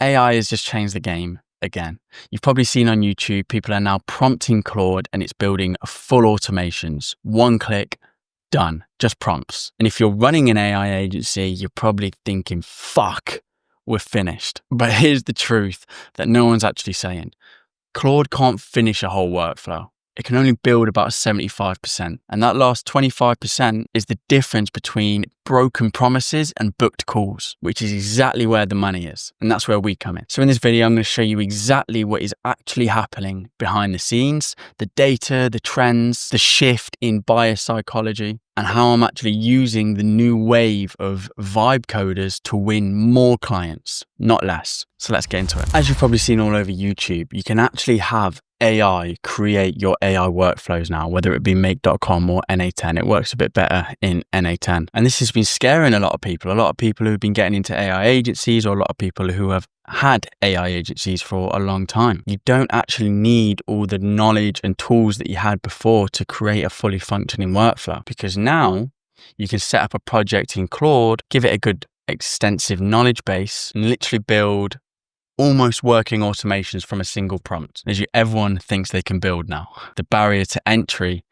AI has just changed the game again. You've probably seen on YouTube, people are now prompting Claude and it's building full automations. One click, done, just prompts. And if you're running an AI agency, you're probably thinking, fuck, we're finished. But here's the truth that no one's actually saying. Claude can't finish a whole workflow. It can only build about 75%. And that last 25% is the difference between broken promises and booked calls, which is exactly where the money is. And that's where we come in. So in this video, I'm going to show you exactly what is actually happening behind the scenes, the data, the trends, the shift in buyer psychology, and how I'm actually using the new wave of vibe coders to win more clients, not less. So let's get into it. As you've probably seen all over YouTube, you can actually have AI create your AI workflows now, whether it be make.com or NA10. It works a bit better in NA10. And this has been scaring a lot of people who've been getting into AI agencies, or a lot of people who have had AI agencies for a long time. You don't actually need all the knowledge and tools that you had before to create a fully functioning workflow, because now you can set up a project in Claude, give it a good extensive knowledge base, and literally build almost working automations from a single prompt. Everyone thinks they can build now. The barrier to entry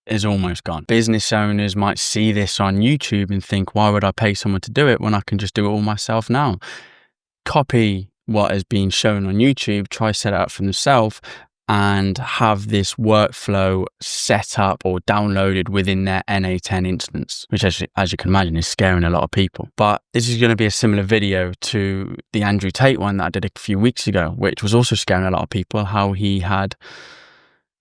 is almost gone. Business owners might see this on YouTube and think, why would I pay someone to do it when I can just do it all myself now? Copy what is being shown on YouTube, try set it up for themselves, and have this workflow set up or downloaded within their NA10 instance, which as you can imagine is scaring a lot of people. But this is going to be a similar video to the Andrew Tate one that I did a few weeks ago, which was also scaring a lot of people, how he had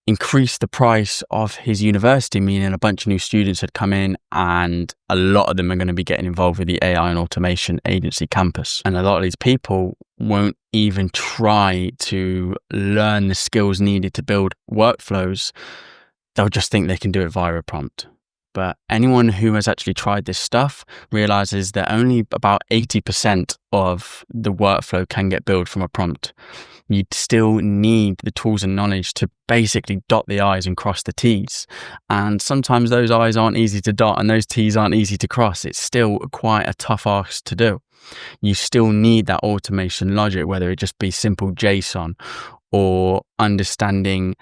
increased the price of his university, meaning a bunch of new students had come in and a lot of them are going to be getting involved with the AI and automation agency campus. And a lot of these people won't even try to learn the skills needed to build workflows. They'll just think they can do it via a prompt. But anyone who has actually tried this stuff realizes that only about 80% of the workflow can get built from a prompt. You still need the tools and knowledge to basically dot the I's and cross the T's. And sometimes those I's aren't easy to dot and those T's aren't easy to cross. It's still quite a tough ask to do. You still need that automation logic, whether it just be simple JSON or understanding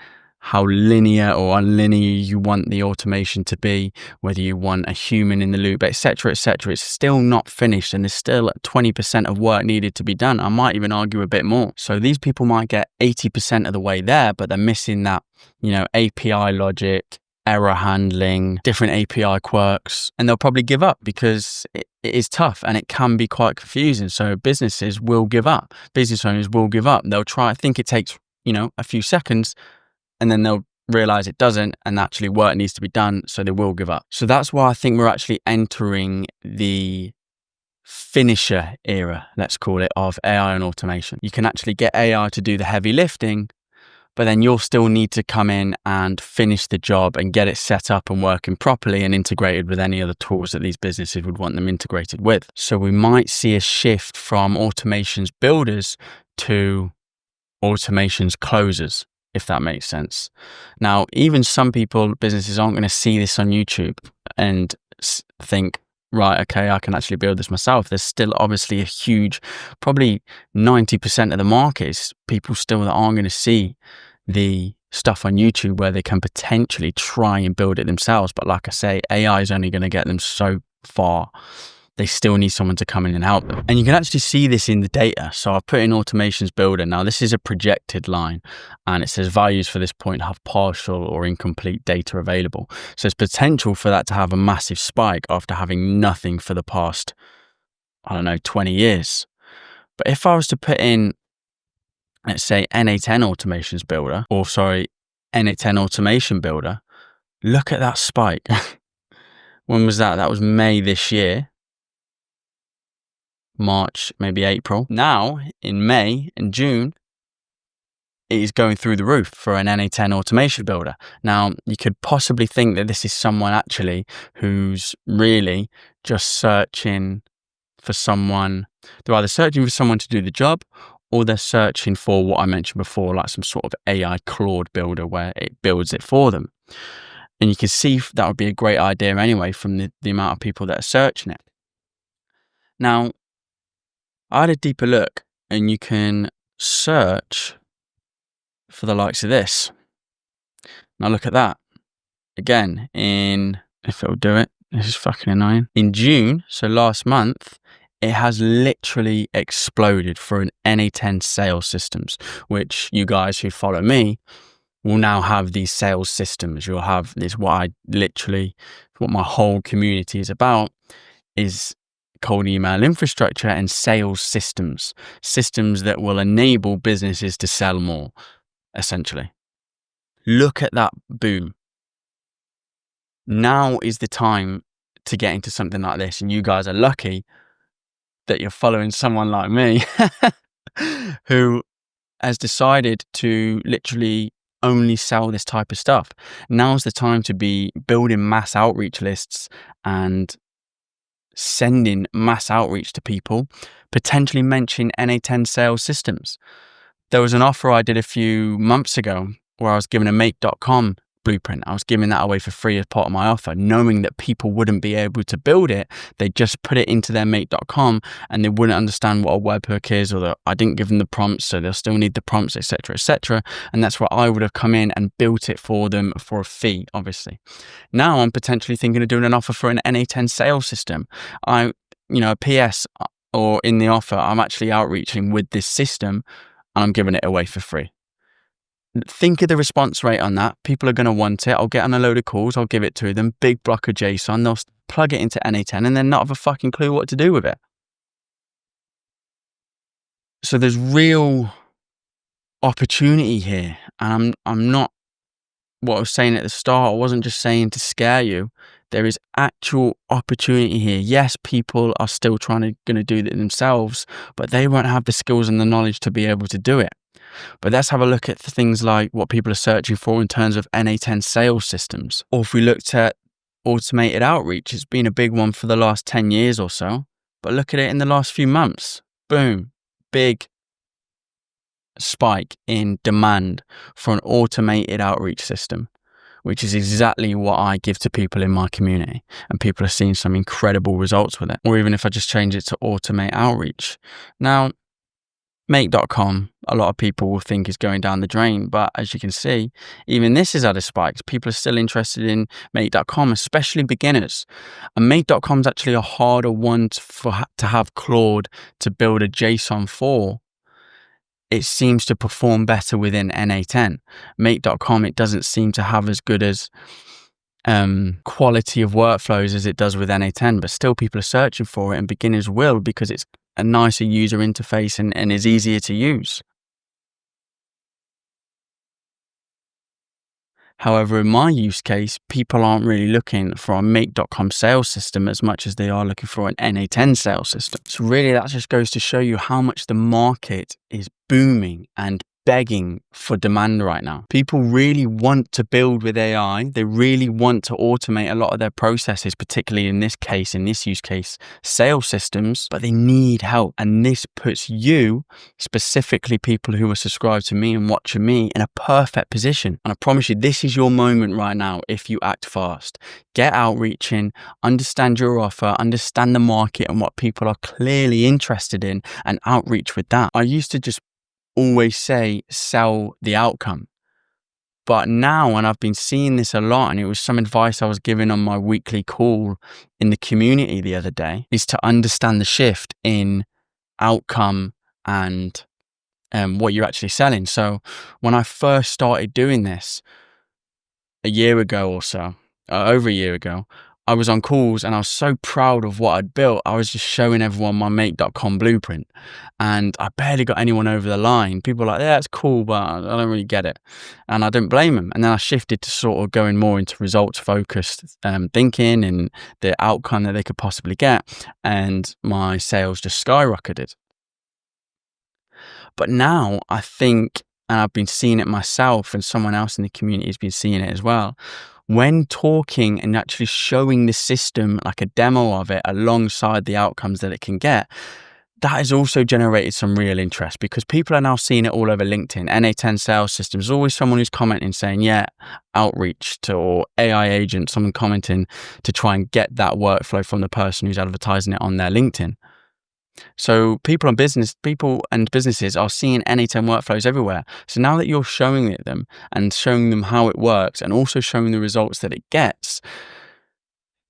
how linear or unlinear you want the automation to be, whether you want a human in the loop, etc., etc. It's still not finished and there's still 20% of work needed to be done. I might even argue a bit more. So these people might get 80% of the way there, but they're missing that, API logic, error handling, different API quirks, and they'll probably give up because it is tough and it can be quite confusing. So businesses will give up. Business owners will give up. They'll try, think it takes, a few seconds, and then they'll realize it doesn't and actually work needs to be done, so they will give up. So that's why I think we're actually entering the finisher era, let's call it, of AI and automation. You can actually get AI to do the heavy lifting, but then you'll still need to come in and finish the job and get it set up and working properly and integrated with any other tools that these businesses would want them integrated with. So we might see a shift from automations builders to automations closers, if that makes sense. Now, even some businesses aren't going to see this on YouTube and think, right, okay, I can actually build this myself. There's still obviously a huge, probably 90% of the market is people still that aren't going to see the stuff on YouTube where they can potentially try and build it themselves. But like I say, AI is only going to get them so far. They still need someone to come in and help them. And you can actually see this in the data. So I've put in automations builder. Now this is a projected line and it says values for this point have partial or incomplete data available. So there's potential for that to have a massive spike after having nothing for the past, 20 years. But if I was to put in, let's say NA10 automations builder, NA10 automation builder, look at that spike. When was that? That was May this year. March, maybe April. Now, in May and June, it is going through the roof for an NA10 automation builder. Now, you could possibly think that this is someone actually who's really just searching for someone. They're either searching for someone to do the job, or they're searching for what I mentioned before, like some sort of AI Claude builder where it builds it for them. And you can see that would be a great idea anyway from the amount of people that are searching it. Now, I had a deeper look and you can search for the likes of this. Now look at that. Again, if it'll do it, this is fucking annoying. In June, so last month, it has literally exploded for an NA10 sales systems, which you guys who follow me will now have these sales systems. You'll have this, what my whole community is about is cold email infrastructure and sales systems that will enable businesses to sell more, essentially. Look at that boom. Now is the time to get into something like this. And you guys are lucky that you're following someone like me who has decided to literally only sell this type of stuff. Now's the time to be building mass outreach lists and sending mass outreach to people, potentially mention NA10 sales systems. There was an offer I did a few months ago where I was given a make.com blueprint. I was giving that away for free as part of my offer, knowing that people wouldn't be able to build it. They just put it into their make.com and they wouldn't understand what a webhook is, or that I didn't give them the prompts, so they'll still need the prompts, etc., etc. And that's where I would have come in and built it for them for a fee, obviously. Now I'm potentially thinking of doing an offer for an NA10 sales system. A PS or in the offer, I'm actually outreaching with this system and I'm giving it away for free. Think of the response rate on that. People are going to want it. I'll get on a load of calls. I'll give it to them. Big block of JSON. They'll plug it into NA10 and then not have a fucking clue what to do with it. So there's real opportunity here. And I'm not, what I was saying at the start, I wasn't just saying to scare you. There is actual opportunity here. Yes, people are still going to do it themselves, but they won't have the skills and the knowledge to be able to do it. But let's have a look at things like what people are searching for in terms of NA10 sales systems. Or if we looked at automated outreach, it's been a big one for the last 10 years or so. But look at it in the last few months. Boom. Big spike in demand for an automated outreach system, which is exactly what I give to people in my community. And people are seeing some incredible results with it. Or even if I just change it to automate outreach. Now, make.com, a lot of people will think is going down the drain, but as you can see, even this is at a spike. People are still interested in make.com, especially beginners. And make.com is actually a harder one to have Claude to build a JSON for. It seems to perform better within NA10. Make.com, it doesn't seem to have as good as quality of workflows as it does with NA10, but still people are searching for it, and beginners will, because it's a nicer user interface and is easier to use. However, in my use case, people aren't really looking for a make.com sales system as much as they are looking for an NA10 sales system. So really that just goes to show you how much the market is booming and begging for demand right now. People really want to build with AI. They really want to automate a lot of their processes, particularly in this use case, sales systems, but they need help. And this puts you, specifically people who are subscribed to me and watching me, in a perfect position. And I promise you, this is your moment right now if you act fast. Get outreaching, understand your offer, understand the market and what people are clearly interested in, and outreach with that. I used to just always say sell the outcome, but now, and I've been seeing this a lot, and it was some advice I was given on my weekly call in the community the other day, is to understand the shift in outcome and what you're actually selling. So when I first started doing this a year ago or so, over a year ago, I was on calls and I was so proud of what I'd built. I was just showing everyone my make.com blueprint, and I barely got anyone over the line. People were like, yeah, it's cool, but I don't really get it. And I didn't blame them. And then I shifted to sort of going more into results focused thinking and the outcome that they could possibly get. And my sales just skyrocketed. But now I think, and I've been seeing it myself, and someone else in the community has been seeing it as well, when talking and actually showing the system, like a demo of it alongside the outcomes that it can get, that has also generated some real interest, because people are now seeing it all over LinkedIn. NA10 sales systems, always someone who's commenting saying, yeah, outreach to, or AI agent, someone commenting to try and get that workflow from the person who's advertising it on their LinkedIn. So people and businesses are seeing N8N workflows everywhere. So now that you're showing it them and showing them how it works and also showing the results that it gets,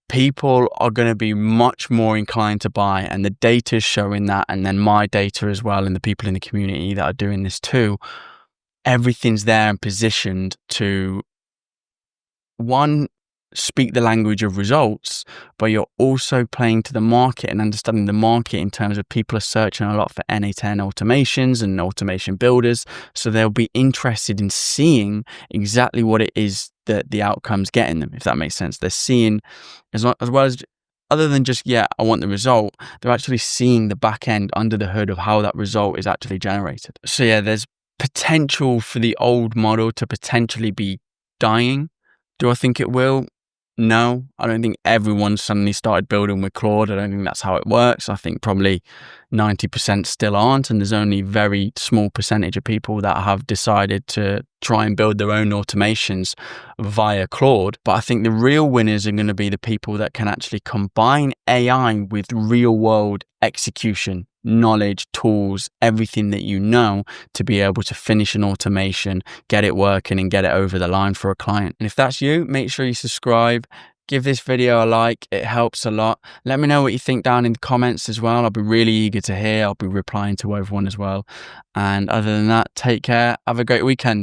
people are going to be much more inclined to buy, and the data is showing that. And then my data as well, and the people in the community that are doing this too, everything's there and positioned to, one, speak the language of results, but you're also playing to the market and understanding the market in terms of people are searching a lot for N8N automations and automation builders. So they'll be interested in seeing exactly what it is that the outcome's getting them, if that makes sense. They're seeing as well as other than just, I want the result, they're actually seeing the back end under the hood of how that result is actually generated. So there's potential for the old model to potentially be dying. Do I think it will? No, I don't think everyone suddenly started building with Claude. I don't think that's how it works. I think probably 90% still aren't, and there's only very small percentage of people that have decided to try and build their own automations via Claude. But I think the real winners are going to be the people that can actually combine AI with real world execution, knowledge, tools, everything that you know to be able to finish an automation, get it working and get it over the line for a client. And if that's you, make sure you subscribe. Give this video a like, it helps a lot. Let me know what you think down in the comments as well. I'll be really eager to hear. I'll be replying to everyone as well. And other than that, take care. Have a great weekend.